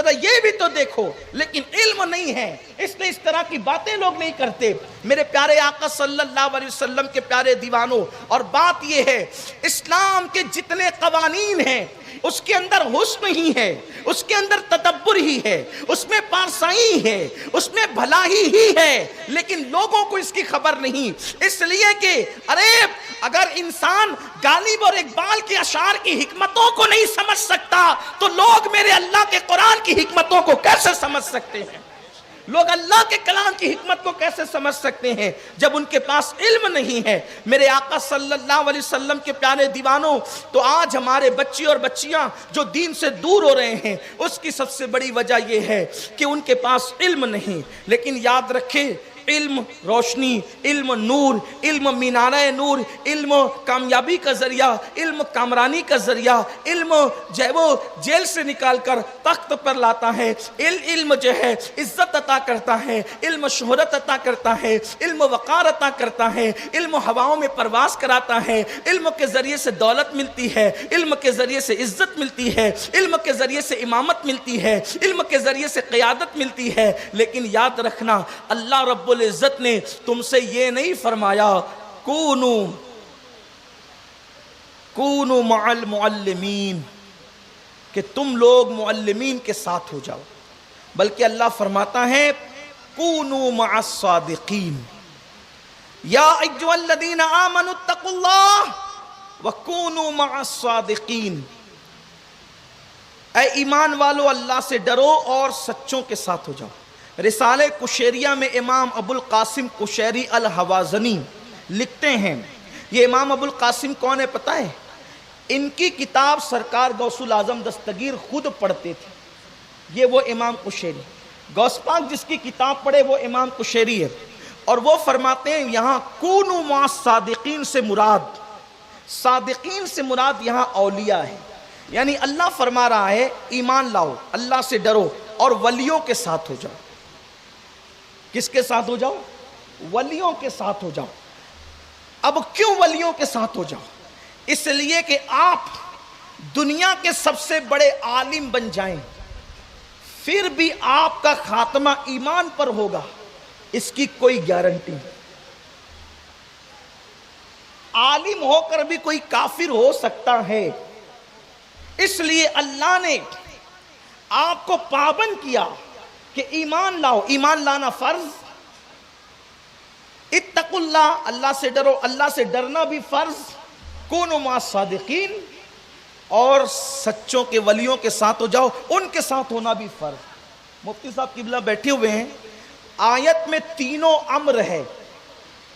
ذرا یہ بھی تو دیکھو، لیکن علم نہیں ہے، اس لیے اس طرح کی باتیں لوگ نہیں کرتے۔ میرے پیارے آقا صلی اللہ علیہ وسلم کے پیارے دیوانوں، اور بات یہ ہے اسلام کے جتنے قوانین ہیں اس کے اندر حسن ہی ہے، اس کے اندر تدبر ہی ہے، اس میں پارسائی ہے، اس میں بھلائی ہی ہے، لیکن لوگوں کو اس کی خبر نہیں، اس لیے کہ اگر انسان غالب اور اقبال کے اشعار کی حکمتوں کو نہیں سمجھ سکتا تو لوگ میرے اللہ کے قرآن کی حکمتوں کو کیسے سمجھ سکتے ہیں؟ لوگ اللہ کے کلام کی حکمت کو کیسے سمجھ سکتے ہیں جب ان کے پاس علم نہیں ہے؟ میرے آقا صلی اللہ علیہ وسلم کے پیارے دیوانوں، تو آج ہمارے بچے اور بچیاں جو دین سے دور ہو رہے ہیں، اس کی سب سے بڑی وجہ یہ ہے کہ ان کے پاس علم نہیں۔ لیکن یاد رکھیں، علم روشنی، علم نور، علم مینارہ نور، علم کامیابی کا ذریعہ، علم کامرانی کا ذریعہ، علم جو ہے وہ جیل سے نکال کر تخت پر لاتا ہے، علم جو ہے عزت عطا کرتا ہے، علم شہرت عطا کرتا ہے، علم وقار عطا کرتا ہے، علم ہواؤں میں پرواز کراتا ہے، علم کے ذریعے سے دولت ملتی ہے، علم کے ذریعے سے عزت ملتی ہے، علم کے ذریعے سے امامت ملتی ہے، علم کے ذریعے سے قیادت ملتی ہے۔ لیکن یاد رکھنا، اللہ رب العزت نے تم سے یہ نہیں فرمایا کونو مع المعلمین، کہ تم لوگ معلمین کے ساتھ ہو جاؤ، بلکہ اللہ فرماتا ہے کونو مع الصادقین، یا ایھا الذین آمنوا اتقوا اللہ وکونوا مع الصادقین، اے ایمان والو اللہ سے ڈرو اور سچوں کے ساتھ ہو جاؤ۔ رسالہ کشیریہ میں امام ابو القاسم کشیری الحوازنی لکھتے ہیں، یہ امام ابو القاسم کون ہے پتہ ہے؟ ان کی کتاب سرکار غوث الاعظم دستگیر خود پڑھتے تھے، یہ وہ امام کشیری، غوث پاک جس کی کتاب پڑھے وہ امام کشیری ہے، اور وہ فرماتے ہیں یہاں کونوا مع الصادقین سے مراد، صادقین سے مراد یہاں اولیاء ہے، یعنی اللہ فرما رہا ہے ایمان لاؤ، اللہ سے ڈرو اور ولیوں کے ساتھ ہو جاؤ۔ کس کے ساتھ ہو جاؤ؟ ولیوں کے ساتھ ہو جاؤ۔ اب کیوں ولیوں کے ساتھ ہو جاؤ؟ اس لیے کہ آپ دنیا کے سب سے بڑے عالم بن جائیں، پھر بھی آپ کا خاتمہ ایمان پر ہوگا، اس کی کوئی گارنٹی نہیں۔ عالم ہو کر بھی کوئی کافر ہو سکتا ہے، اس لیے اللہ نے آپ کو پابند کیا کہ ایمان لاؤ، ایمان لانا فرض، اتقوا اللہ، اللہ سے ڈرو، اللہ سے ڈرنا بھی فرض، کونوا مع الصادقین، اور سچوں کے ولیوں کے ساتھ ہو جاؤ، ان کے ساتھ ہونا بھی فرض۔ مفتی صاحب قبلہ بیٹھے ہوئے ہیں، آیت میں تینوں امر ہے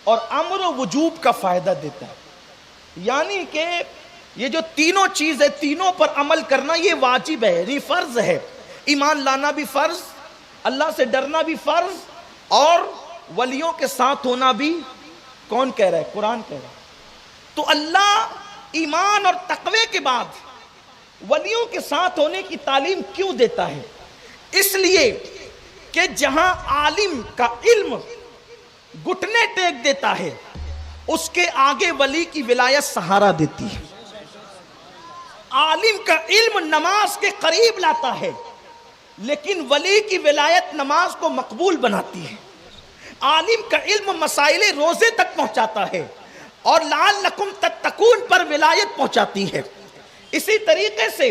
اور امر و وجوب کا فائدہ دیتا ہے، یعنی کہ یہ جو تینوں چیز ہے، تینوں پر عمل کرنا یہ واجب ہے، یعنی فرض ہے۔ ایمان لانا بھی فرض، اللہ سے ڈرنا بھی فرض، اور ولیوں کے ساتھ ہونا بھی کون کہہ رہا ہے؟ قرآن کہہ رہا ہے۔ تو اللہ ایمان اور تقوی کے بعد ولیوں کے ساتھ ہونے کی تعلیم کیوں دیتا ہے؟ اس لیے کہ جہاں عالم کا علم گھٹنے ٹیک دیتا ہے، اس کے آگے ولی کی ولایت سہارا دیتی ہے۔ عالم کا علم نماز کے قریب لاتا ہے، لیکن ولی کی ولایت نماز کو مقبول بناتی ہے۔ عالم کا علم مسائل روزے تک پہنچاتا ہے، اور لعلکم تتقون پر ولایت پہنچاتی ہے۔ اسی طریقے سے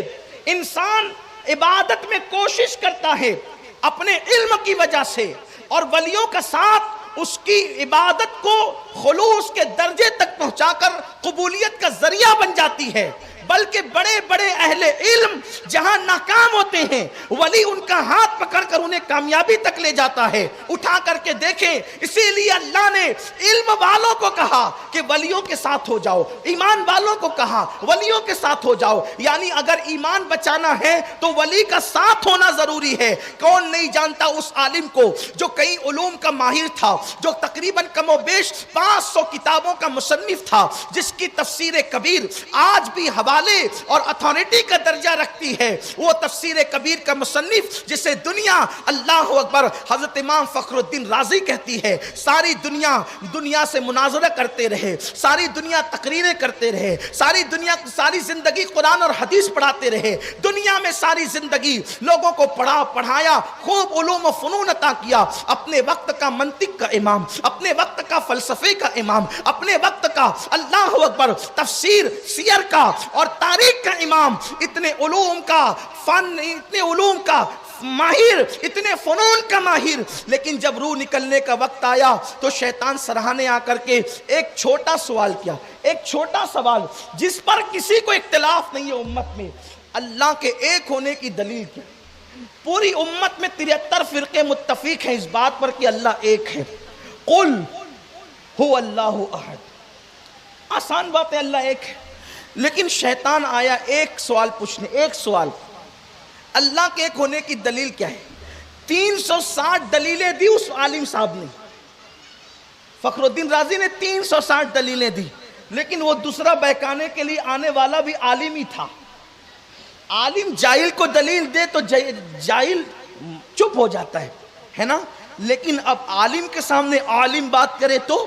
انسان عبادت میں کوشش کرتا ہے اپنے علم کی وجہ سے، اور ولیوں کا ساتھ اس کی عبادت کو خلوص کے درجے تک پہنچا کر قبولیت کا ذریعہ بن جاتی ہے۔ بلکہ بڑے بڑے اہل علم جہاں ناکام ہوتے ہیں، ولی ان کا ہاتھ پکڑ کر انہیں کامیابی تک لے جاتا ہے۔ اٹھا کر کے دیکھیں، اسی لیے اللہ نے علم والوں کو کہا کہ ولیوں کے ساتھ ہو جاؤ، ایمان والوں کو کہا ولیوں کے ساتھ ہو جاؤ۔ یعنی اگر ایمان بچانا ہے تو ولی کا ساتھ ہونا ضروری ہے۔ کون نہیں جانتا اس عالم کو جو کئی علوم کا ماہر تھا، جو تقریباً کم و بیش 500 کتابوں کا مصنف تھا، جس کی تفسیر کبیر آج بھی حوالہ آلے اور اتھارٹی کا درجہ رکھتی ہے، وہ تفسیر کبیر کا مصنف جسے دنیا اللہ اکبر حضرت امام فخر الدین رازی کہتی ہے، ساری دنیا سے مناظرہ کرتے رہے، ساری دنیا تقریریں کرتے رہے، ساری زندگی قرآن اور حدیث پڑھاتے رہے، دنیا میں ساری زندگی لوگوں کو پڑھایا، خوب علوم و فنون عطا کیا، اپنے وقت کا منطق کا امام، اپنے وقت کا فلسفے کا امام، اپنے وقت کا اللہ اکبر تفسیر سیر کا اور تاریخ کا امام، اتنے علوم کا فن، اتنے علوم کا ماہر، اتنے فنون کا ماہر، لیکن جب روح نکلنے کا وقت آیا تو شیطان سرہانے آ کر کے ایک چھوٹا سوال کیا، ایک چھوٹا سوال جس پر کسی کو اختلاف نہیں ہے امت میں، اللہ کے ایک ہونے کی دلیل کیا؟ پوری امت میں 73 فرقے متفق ہیں اس بات پر کہ اللہ ایک ہے، قل هو اللہ احد، آسان بات ہے، اللہ ایک ہے، لیکن شیطان آیا ایک سوال پوچھنے، ایک سوال، اللہ کے ایک ہونے کی دلیل کیا ہے؟ 360 دلیلیں دی اس عالم صاحب نے، فخر الدین رازی نے 360 دلیلیں دی، لیکن وہ دوسرا بہکانے کے لیے آنے والا بھی عالم ہی تھا۔ عالم جاہل کو دلیل دے تو جاہل چپ ہو جاتا ہے نا، لیکن اب عالم کے سامنے عالم بات کرے تو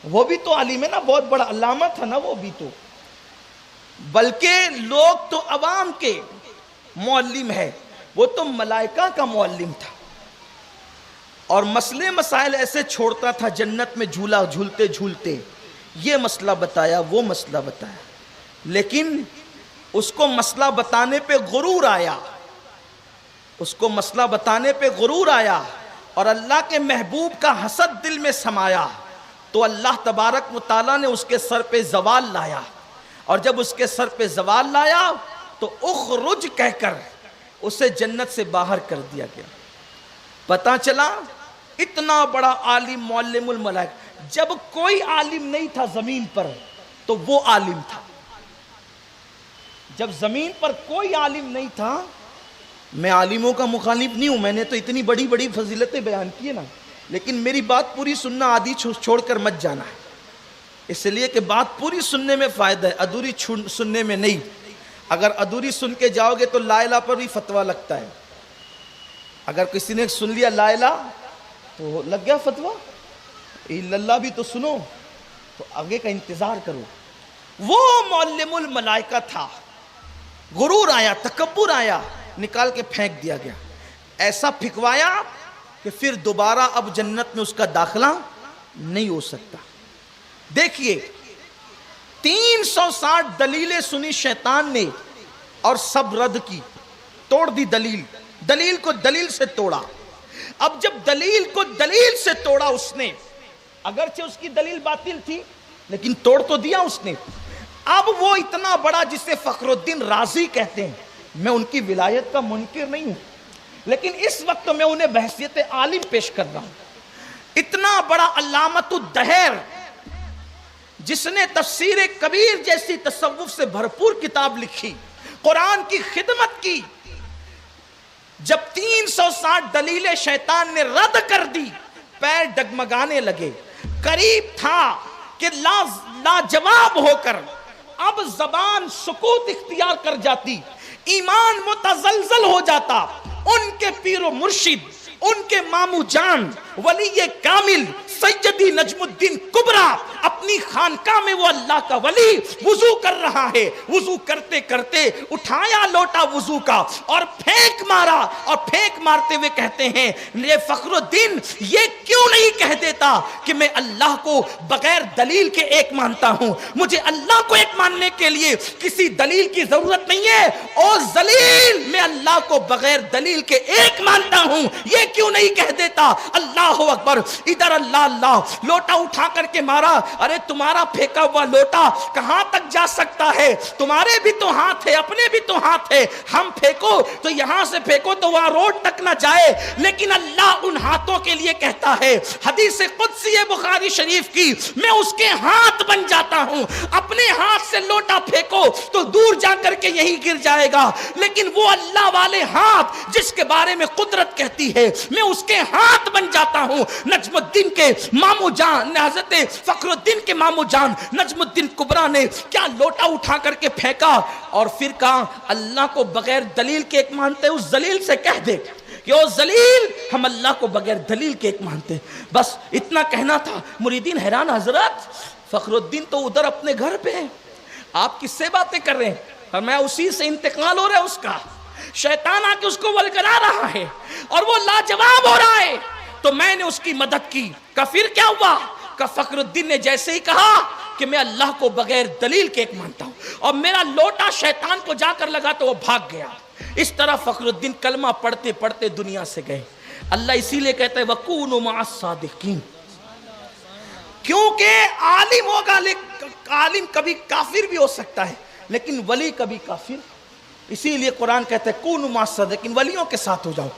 وہ بھی تو عالم ہے نا، بہت بڑا علامہ تھا نا وہ بھی تو، بلکہ لوگ تو عوام کے معلم ہے، وہ تو ملائکہ کا معلم تھا، اور مسئلے مسائل ایسے چھوڑتا تھا جنت میں جھولا جھولتے جھولتے، یہ مسئلہ بتایا وہ مسئلہ بتایا، لیکن اس کو مسئلہ بتانے پہ غرور آیا، اس کو مسئلہ بتانے پہ غرور آیا اور اللہ کے محبوب کا حسد دل میں سمایا، تو اللہ تبارک و تعالیٰ نے اس کے سر پہ زوال لایا، اور جب اس کے سر پہ زوال لایا تو اخرج کہہ کر اسے جنت سے باہر کر دیا گیا۔ پتہ چلا اتنا بڑا عالم معلم الملائکہ، جب کوئی عالم نہیں تھا زمین پر تو وہ عالم تھا، جب زمین پر کوئی عالم نہیں تھا، میں عالموں کا مخالف نہیں ہوں، میں نے تو اتنی بڑی بڑی فضیلتیں بیان کی نا، لیکن میری بات پوری سننا، آدھی چھوڑ کر مت جانا ہے، اس لیے کہ بات پوری سننے میں فائدہ ہے، ادھوری سننے میں نہیں۔ اگر ادھوری سن کے جاؤ گے تو لا الہ پر بھی فتویٰ لگتا ہے، اگر کسی نے سن لیا لا الہ تو لگ گیا فتویٰ، الا اللہ بھی تو سنو، تو آگے کا انتظار کرو۔ وہ معلم الملائکہ تھا، غرور آیا، تکبر آیا، نکال کے پھینک دیا گیا، ایسا پھکوایا کہ پھر دوبارہ اب جنت میں اس کا داخلہ نہیں ہو سکتا۔ دیکھیے 360 دلیلیں سنی شیطان نے اور سب رد کی، توڑ دی دلیل کو دلیل سے توڑا۔ اب جب دلیل کو دلیل سے توڑا اس نے، اگرچہ اس کی دلیل باطل تھی لیکن توڑ تو دیا اس نے۔ اب وہ اتنا بڑا جسے فخر الدین رازی کہتے ہیں، میں ان کی ولایت کا منکر نہیں ہوں، لیکن اس وقت میں انہیں بحیثیت عالم پیش کر رہا ہوں۔ اتنا بڑا علامۃ الدہر جس نے تفسیر کبیر جیسی تصوف سے بھرپور کتاب لکھی، قرآن کی خدمت کی، جب 360 دلیلیں شیطان نے رد کر دی، پیر ڈگمگانے لگے، قریب تھا کہ لاجواب ہو کر اب زبان سکوت اختیار کر جاتی، ایمان متزلزل ہو جاتا، ان کے پیر و مرشد، ان کے مامو جان ولی کامل سیدی نجم الدین کبریٰ، اپنی خانقاہ میں وہ اللہ کا ولی وضو کر رہا ہے، وضو کرتے کرتے اٹھایا لوٹا وضو کا اور پھینک مارا، اور پھینک مارتے ہوئے کہتے ہیں یہ فخر الدین یہ کیوں نہیں کہہ دیتا کہ میں اللہ کو بغیر دلیل کے ایک مانتا ہوں، مجھے اللہ کو ایک ماننے کے لیے کسی دلیل کی ضرورت نہیں ہے، او ذلیل میں اللہ کو بغیر دلیل کے ایک مانتا ہوں، یہ کیوں نہیں کہہ دیتا؟ اللہ اکبر، ادھر اللہ اللہ، لوٹا اٹھا کر کے مارا، ارے تمہارا پھینکا ہوا لوٹا کہاں تک جا سکتا ہے؟ تمہارے بھی تو ہاتھ ہے، اپنے بھی تو ہاتھ ہے، ہم پھینکو تو یہاں سے پھینکو تو وہاں روڈ تک نہ جائے، لیکن اللہ ان ہاتھوں کے لیے کہتا ہے، حدیث قدسی بخاری شریف کی، میں اس کے ہاتھ بن جاتا ہوں، اپنے ہاتھ سے لوٹا پھینکو تو دور جا کر کے یہی گر جائے گا، لیکن وہ اللہ والے ہاتھ جس کے بارے میں قدرت کہتی ہے میں اس کے ہاتھ بن جاتا ہوں۔ نجم الدین کے مامو جان حضرت فخر الدین کے مامو جان نجم الدین کبریٰ نے کیا لوٹا اٹھا کر کے پھینکا اور پھر کہا اللہ کو بغیر دلیل کے ایک مانتے اس ذلیل سے کہہ دے کہ او ذلیل ہم اللہ کو بغیر دلیل کے ایک مانتے ہیں. بس اتنا کہنا تھا. مریدین حیران حضرت فخر الدین تو ادھر اپنے گھر پہ ہیں, آپ کس سے باتیں کر رہے ہیں؟ اور میں اسی سے انتقال ہو رہا ہے اس کا, شیطان آ کے اس کو ولگلا رہا ہے اور وہ لاجواب ہو رہا ہے. تو میں نے اس کی مدد کی. کہ پھر کیا ہوا؟ کہ فخر الدین نے جیسے ہی کہا کہ میں اللہ کو بغیر دلیل کے ایک مانتا ہوں اور میرا لوٹا شیطان کو جا کر لگا تو وہ بھاگ گیا. اس طرح فخر الدین کلمہ پڑھتے پڑھتے دنیا سے گئے. اللہ اسی لیے کہتا ہے وَكُونُوا مَعَ الصَّادِقِينَ, کیونکہ عالم ہوگا, عالم کبھی کافر بھی ہو سکتا ہے لیکن ولی کبھی کافر. اسی لیے قرآن کہتا ہے کونوا صادقین, ولیوں کے ساتھ ہو جاؤ.